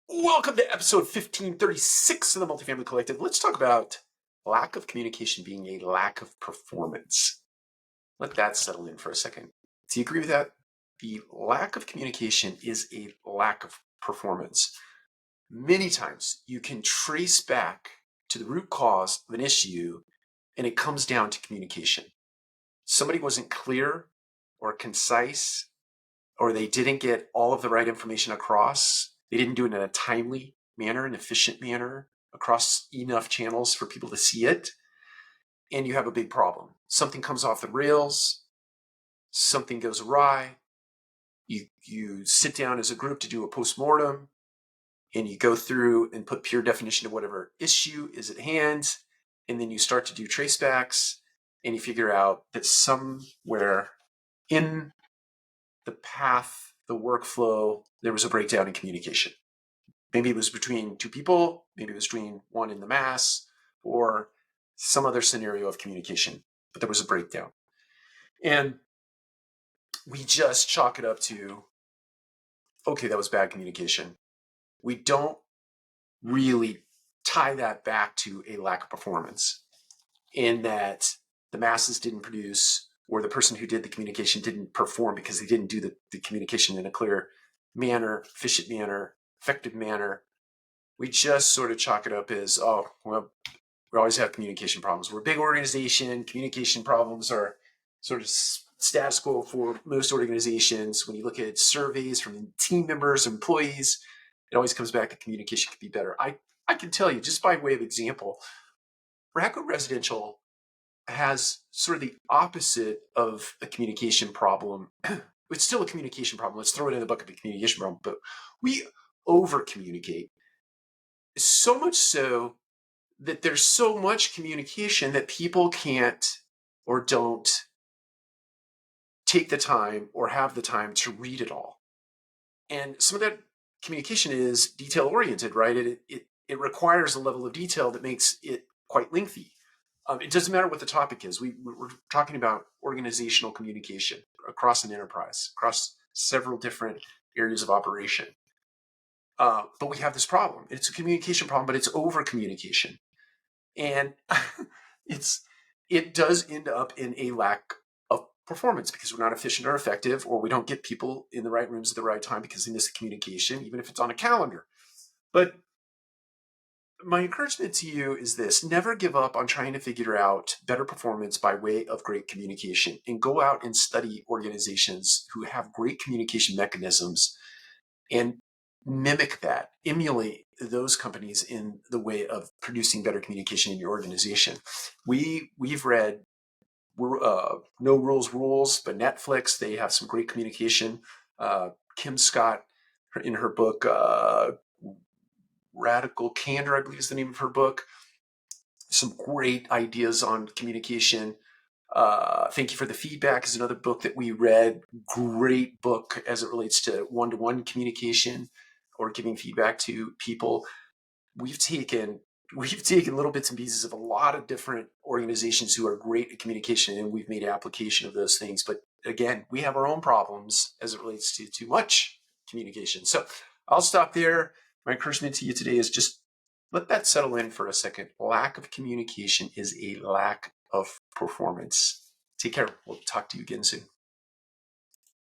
Welcome to episode 1536 of the Multifamily Collective. Let's talk about lack of communication being a lack of performance. Let that settle in for a second. Do you agree with that? The lack of communication is a lack of performance. Many times you can trace back to the root cause of an issue, and it comes down to communication. Somebody wasn't clear or concise, or they didn't get all of the right information across. They didn't do it in a timely manner, an efficient manner across enough channels for people to see it. And you have a big problem. Something comes off the rails, something goes awry. You sit down as a group to do a postmortem, and you go through and put pure definition of whatever issue is at hand. And then you start to do tracebacks, and you figure out that somewhere in the path, the workflow, there was a breakdown in communication. Maybe it was between two people, maybe it was between one in the mass, or some other scenario of communication, but there was a breakdown. And we just chalk it up to, okay, that was bad communication. We don't really tie that back to a lack of performance, in that the masses didn't produce, or the person who did the communication didn't perform because they didn't do the communication in a clear manner, efficient manner, effective manner. We just sort of chalk it up as, oh, well, we always have communication problems. We're a big organization. Communication problems are sort of status quo for most organizations. When you look at surveys from team members, employees, it always comes back to communication could be better. I can tell you, just by way of example, Raccoon Residential has sort of the opposite of a communication problem. It's still a communication problem. Let's throw it in the bucket of a communication problem, but we over communicate. So much so that there's so much communication that people can't or don't take the time or have the time to read it all. And some of that communication is detail oriented, right? It requires a level of detail that makes it quite lengthy. It doesn't matter what the topic is. We're talking about organizational communication across an enterprise, across several different areas of operation. But we have this problem. It's a communication problem, but it's over communication. And it does end up in a lack of performance because we're not efficient or effective, or we don't get people in the right rooms at the right time because they miss the communication, even if it's on a calendar. But my encouragement to you is this: never give up on trying to figure out better performance by way of great communication, and go out and study organizations who have great communication mechanisms and mimic that, emulate those companies in the way of producing better communication in your organization. We've read No Rules Rules, but Netflix, they have some great communication. Kim Scott, in her book, Radical Candor, I believe is the name of her book, some great ideas on communication. Thank You for the Feedback is another book that we read. Great book as it relates to one-to-one communication or giving feedback to people. We've taken little bits and pieces of a lot of different organizations who are great at communication, and we've made application of those things. But again, we have our own problems as it relates to too much communication. So I'll stop there. My encouragement to you today is just let that settle in for a second. Lack of communication is a lack of performance. Take care. We'll talk to you again soon.